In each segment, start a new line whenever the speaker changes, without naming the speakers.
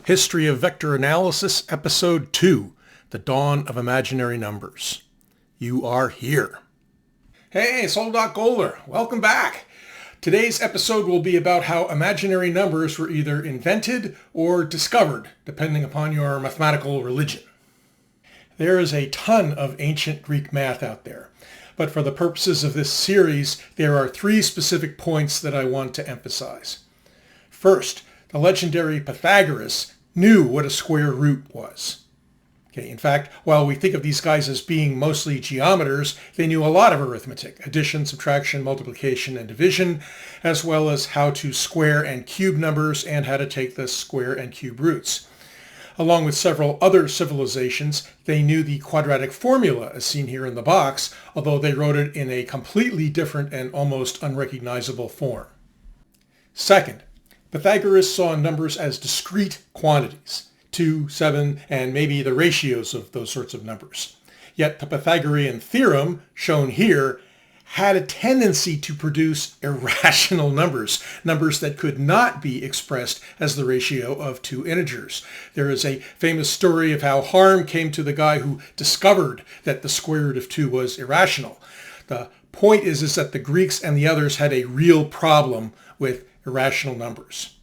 History of Vector Analysis, Episode 2, The Dawn of Imaginary Numbers. You are here. Hey, it's old Doc Goldler. Welcome back. Today's episode will be about how imaginary numbers were either invented or discovered, depending upon your mathematical religion. There is a ton of ancient Greek math out there, but for the purposes of this series, there are three specific points that I want to emphasize. First, the legendary Pythagoras knew what a square root was. In fact, while we think of these guys as being mostly geometers, they knew a lot of arithmetic, addition, subtraction, multiplication, and division, as well as how to square and cube numbers and how to take the square and cube roots. Along with several other civilizations, they knew the quadratic formula as seen here in the box, although they wrote it in a completely different and almost unrecognizable form. Second, Pythagoras saw numbers as discrete quantities, 2, 7, and maybe the ratios of those sorts of numbers. Yet the Pythagorean theorem, shown here, had a tendency to produce irrational numbers, numbers that could not be expressed as the ratio of two integers. There is a famous story of how harm came to the guy who discovered that the square root of 2 was irrational. The point is that the Greeks and the others had a real problem with irrational numbers.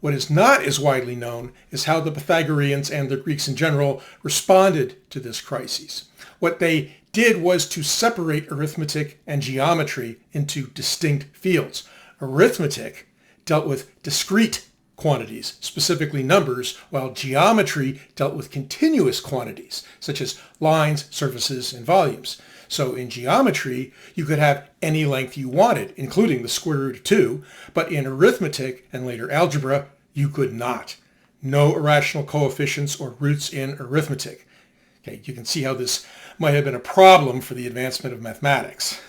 What is not as widely known is how the Pythagoreans and the Greeks in general responded to this crisis. What they did was to separate arithmetic and geometry into distinct fields. Arithmetic dealt with discrete quantities, specifically numbers, while geometry dealt with continuous quantities, such as lines, surfaces, and volumes. So in geometry, you could have any length you wanted, including the square root of 2, but in arithmetic and later algebra, you could not. No irrational coefficients or roots in arithmetic. You can see how this might have been a problem for the advancement of mathematics.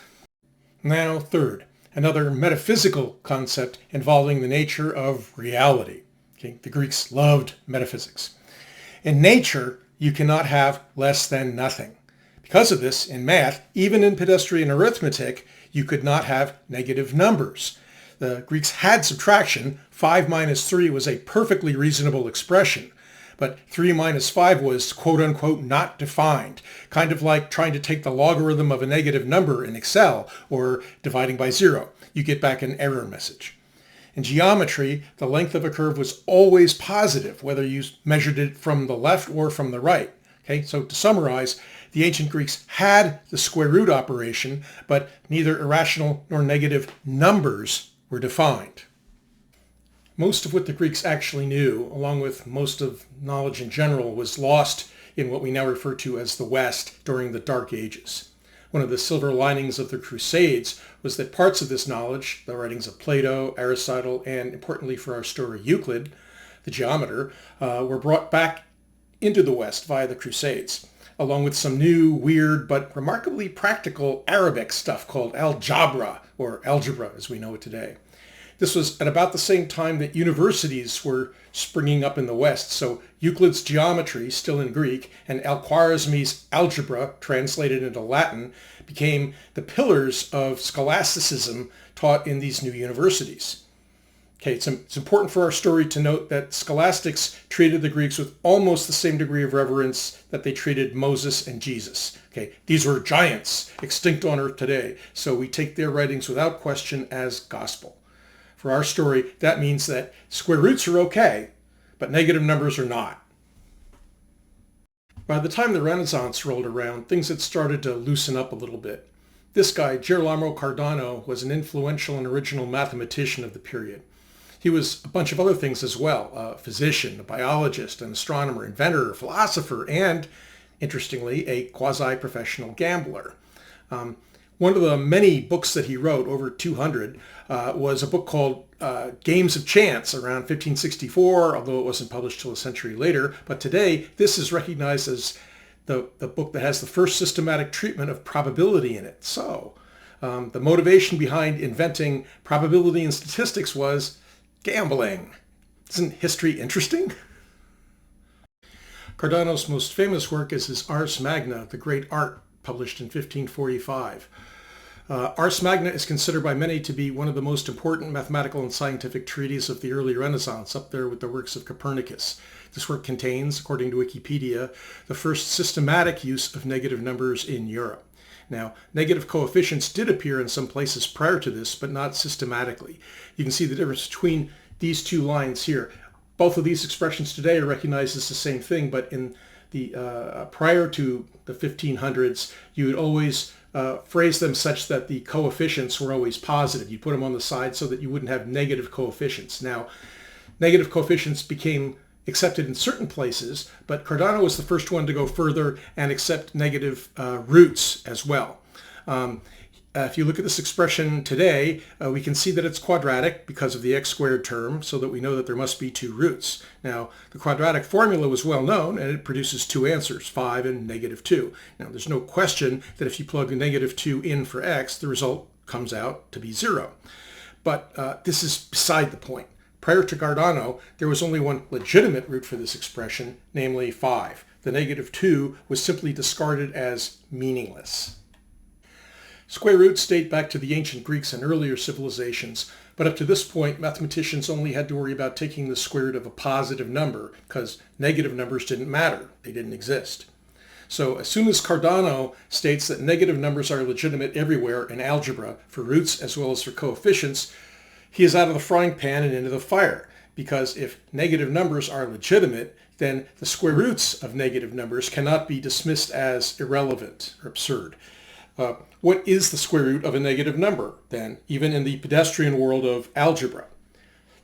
Now, third, another metaphysical concept involving the nature of reality. The Greeks loved metaphysics. In nature, you cannot have less than nothing. Because of this, in math, even in pedestrian arithmetic, you could not have negative numbers. The Greeks had subtraction. 5 minus 3 was a perfectly reasonable expression. But 3 minus 5 was quote-unquote not defined, kind of like trying to take the logarithm of a negative number in Excel or dividing by 0. You get back an error message. In geometry, the length of a curve was always positive, whether you measured it from the left or from the right. So to summarize, the ancient Greeks had the square root operation, but neither irrational nor negative numbers were defined. Most of what the Greeks actually knew, along with most of knowledge in general, was lost in what we now refer to as the West during the Dark Ages. One of the silver linings of the Crusades was that parts of this knowledge, the writings of Plato, Aristotle, and importantly for our story, Euclid, the geometer, were brought back into the West via the Crusades, along with some new, weird, but remarkably practical Arabic stuff called algebra, or algebra as we know it today. This was at about the same time that universities were springing up in the West, so Euclid's geometry, still in Greek, and Al-Khwarizmi's algebra, translated into Latin, became the pillars of Scholasticism taught in these new universities. It's important for our story to note that scholastics treated the Greeks with almost the same degree of reverence that they treated Moses and Jesus. These were giants, extinct on Earth today, so we take their writings without question as gospel. For our story, that means that square roots are okay, but negative numbers are not. By the time the Renaissance rolled around, things had started to loosen up a little bit. This guy, Girolamo Cardano, was an influential and original mathematician of the period. He was a bunch of other things as well, a physician, a biologist, an astronomer, inventor, philosopher, and, interestingly, a quasi-professional gambler. One of the many books that he wrote, over 200, was a book called Games of Chance around 1564, although it wasn't published till a century later. But today, this is recognized as the book that has the first systematic treatment of probability in it. So the motivation behind inventing probability and statistics was gambling. Isn't history interesting? Cardano's most famous work is his Ars Magna, the Great Art, published in 1545. Ars Magna is considered by many to be one of the most important mathematical and scientific treatises of the early Renaissance, up there with the works of Copernicus. This work contains, according to Wikipedia, the first systematic use of negative numbers in Europe. Now, negative coefficients did appear in some places prior to this, but not systematically. You can see the difference between these two lines here. Both of these expressions today are recognized as the same thing, but in the prior to the 1500s, you would always phrase them such that the coefficients were always positive. You put them on the side so that you wouldn't have negative coefficients. Now, negative coefficients became accepted in certain places, but Cardano was the first one to go further and accept negative roots as well. If you look at this expression today, we can see that it's quadratic because of the x squared term, so that we know that there must be two roots. Now, the quadratic formula was well known, and it produces two answers, 5 and -2. Now, there's no question that if you plug a -2 in for x, the result comes out to be 0. But this is beside the point. Prior to Cardano, there was only one legitimate root for this expression, namely 5. The -2 was simply discarded as meaningless. Square roots date back to the ancient Greeks and earlier civilizations, but up to this point, mathematicians only had to worry about taking the square root of a positive number, because negative numbers didn't matter. They didn't exist. So as soon as Cardano states that negative numbers are legitimate everywhere in algebra, for roots as well as for coefficients, he is out of the frying pan and into the fire, because if negative numbers are legitimate, then the square roots of negative numbers cannot be dismissed as irrelevant or absurd. What is the square root of a negative number, then, even in the pedestrian world of algebra?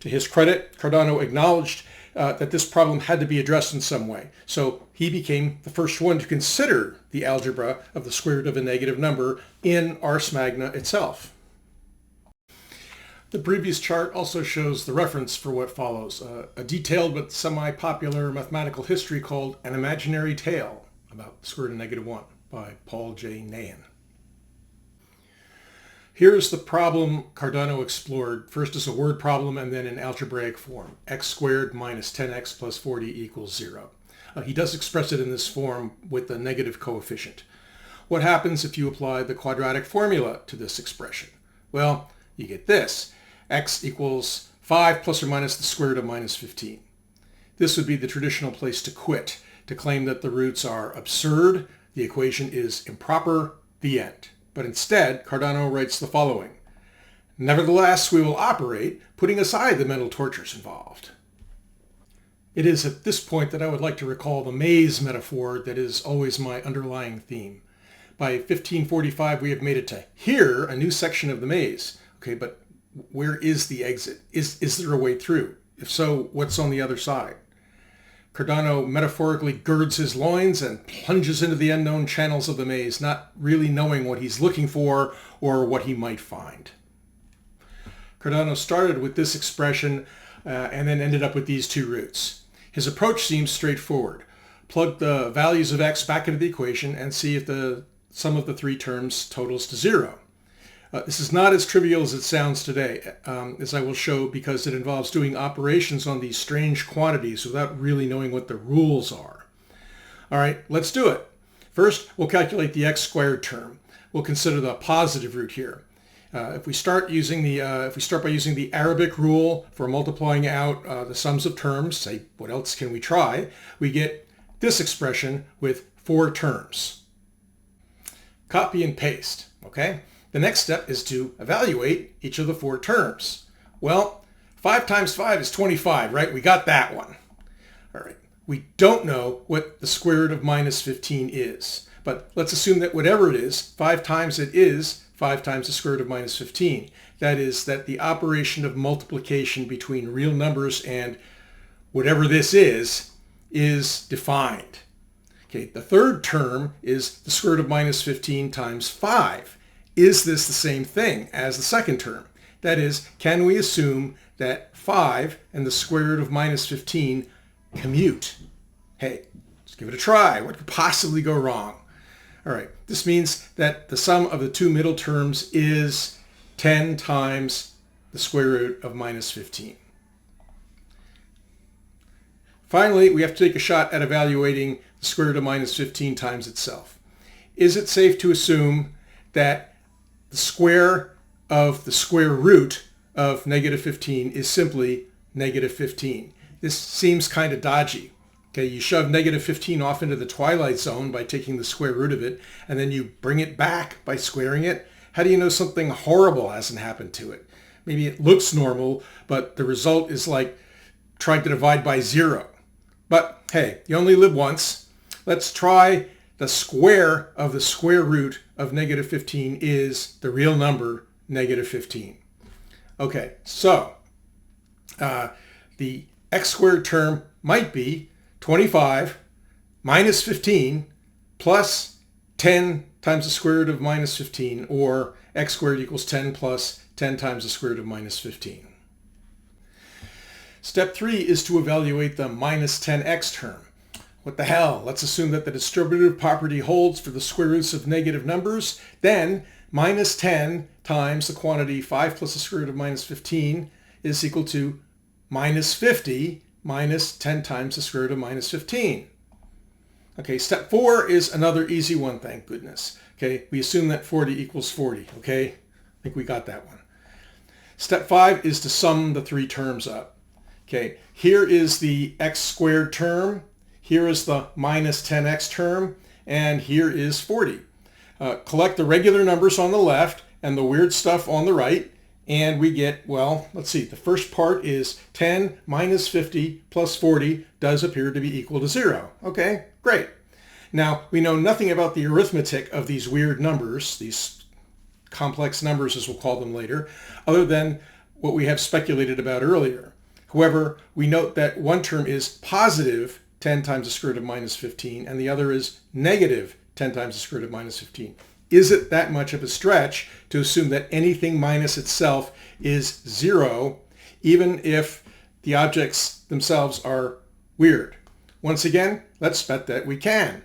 To his credit, Cardano acknowledged that this problem had to be addressed in some way, so he became the first one to consider the algebra of the square root of a negative number in Ars Magna itself. The previous chart also shows the reference for what follows, a detailed but semi-popular mathematical history called An Imaginary Tale about the square root of -1 by Paul J. Nahan. Here's the problem Cardano explored, first as a word problem and then in algebraic form. X squared minus 10x plus 40 equals 0. He does express it in this form with the negative coefficient. What happens if you apply the quadratic formula to this expression? Well, you get this. X equals 5 plus or minus the square root of -15. This would be the traditional place to quit, to claim that the roots are absurd, the equation is improper, the end. But instead, Cardano writes the following: nevertheless, we will operate, putting aside the mental tortures involved. It is at this point that I would like to recall the maze metaphor that is always my underlying theme. By 1545, we have made it to here, a new section of the maze. Okay, but where is the exit? Is there a way through? If so, what's on the other side? Cardano metaphorically girds his loins and plunges into the unknown channels of the maze, not really knowing what he's looking for or what he might find. Cardano started with this expression and then ended up with these two roots. His approach seems straightforward. Plug the values of x back into the equation and see if the sum of the three terms totals to 0. This is not as trivial as it sounds today, as I will show, because it involves doing operations on these strange quantities without really knowing what the rules are. All right, let's do it. First, we'll calculate the x squared term. We'll consider the positive root here. If we start by using the Arabic rule for multiplying out the sums of terms, say, what else can we try? We get this expression with 4 terms. Copy and paste, okay? The next step is to evaluate each of the 4 terms. Well, 5 times 5 is 25, right? We got that one. All right. We don't know what the square root of -15 is, but let's assume that whatever it is, 5 times it is 5 times the square root of -15. That is, that the operation of multiplication between real numbers and whatever this is defined. Okay, the third term is the square root of -15 times 5. Is this the same thing as the second term? That is, can we assume that 5 and the square root of -15 commute? Hey, let's give it a try. What could possibly go wrong? All right, this means that the sum of the two middle terms is 10 times the square root of -15. Finally, we have to take a shot at evaluating the square root of -15 times itself. Is it safe to assume that the square of the square root of negative 15 is simply negative 15. This seems kind of dodgy. Okay, you shove negative 15 off into the twilight zone by taking the square root of it, and then you bring it back by squaring it. How do you know something horrible hasn't happened to it? Maybe it looks normal, but the result is like trying to divide by 0. But hey, you only live once. Let's try the square of the square root of negative 15 is the real number, negative 15. Okay, so the x squared term might be 25 minus 15 plus 10 times the square root of minus 15, or x squared equals 10 plus 10 times the square root of minus 15. Step 3 is to evaluate the minus 10x term. What the hell? Let's assume that the distributive property holds for the square roots of negative numbers. Then minus 10 times the quantity 5 plus the square root of minus 15 is equal to minus 50 minus 10 times the square root of minus 15. Okay, step 4 is another easy one, thank goodness. Okay, we assume that 40 equals 40. Okay, I think we got that one. Step 5 is to sum the three terms up. Okay, here is the x squared term, here is the minus 10x term, and here is 40. Collect the regular numbers on the left and the weird stuff on the right, and we get, well, let's see, the first part is 10 minus 50 plus 40 does appear to be equal to 0. Okay, great. Now, we know nothing about the arithmetic of these weird numbers, these complex numbers as we'll call them later, other than what we have speculated about earlier. However, we note that one term is positive 10 times the square root of minus 15, and the other is negative 10 times the square root of minus 15. Is it that much of a stretch to assume that anything minus itself is 0, even if the objects themselves are weird? Once again, let's bet that we can.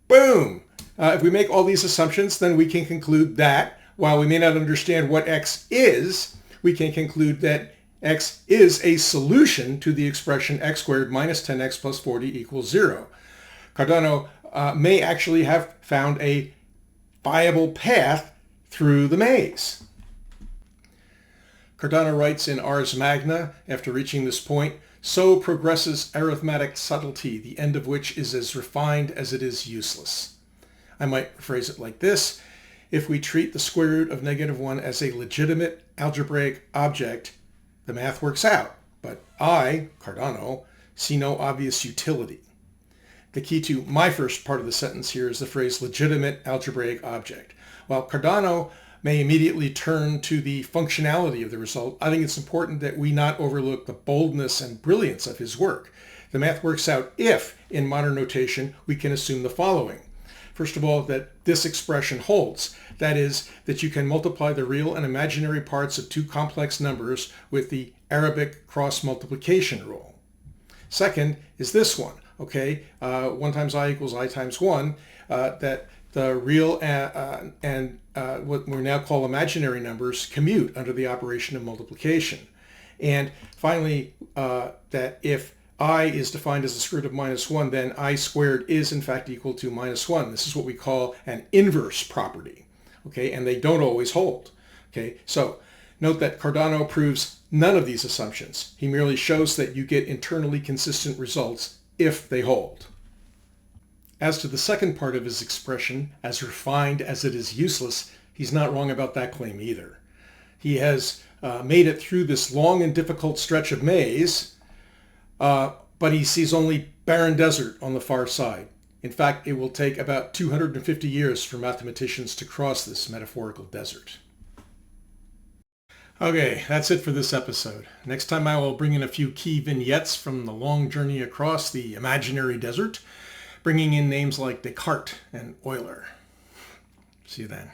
Boom! If we make all these assumptions, then we can conclude that, while we may not understand what x is, we can conclude that x is a solution to the expression x squared minus 10x plus 40 equals 0. Cardano may actually have found a viable path through the maze. Cardano writes in Ars Magna, after reaching this point, "So progresses arithmetic subtlety, the end of which is as refined as it is useless." I might phrase it like this: if we treat the square root of negative 1 as a legitimate algebraic object, the math works out, but I, Cardano, see no obvious utility. The key to my first part of the sentence here is the phrase legitimate algebraic object. While Cardano may immediately turn to the functionality of the result, I think it's important that we not overlook the boldness and brilliance of his work. The math works out if, in modern notation, we can assume the following. First of all, that this expression holds. That is, that you can multiply the real and imaginary parts of two complex numbers with the Arabic cross multiplication rule. Second is this one. Okay, 1 times I equals I times 1, that the real and what we now call imaginary numbers commute under the operation of multiplication. And finally, that if I is defined as the square root of minus 1, then I squared is in fact equal to minus 1. This is what we call an inverse property. Okay, and they don't always hold. Okay, so note that Cardano proves none of these assumptions. He merely shows that you get internally consistent results if they hold. As to the second part of his expression, as refined as it is useless, he's not wrong about that claim either. He has made it through this long and difficult stretch of maze, but he sees only barren desert on the far side. In fact, it will take about 250 years for mathematicians to cross this metaphorical desert. Okay, that's it for this episode. Next time I will bring in a few key vignettes from the long journey across the imaginary desert, bringing in names like Descartes and Euler. See you then.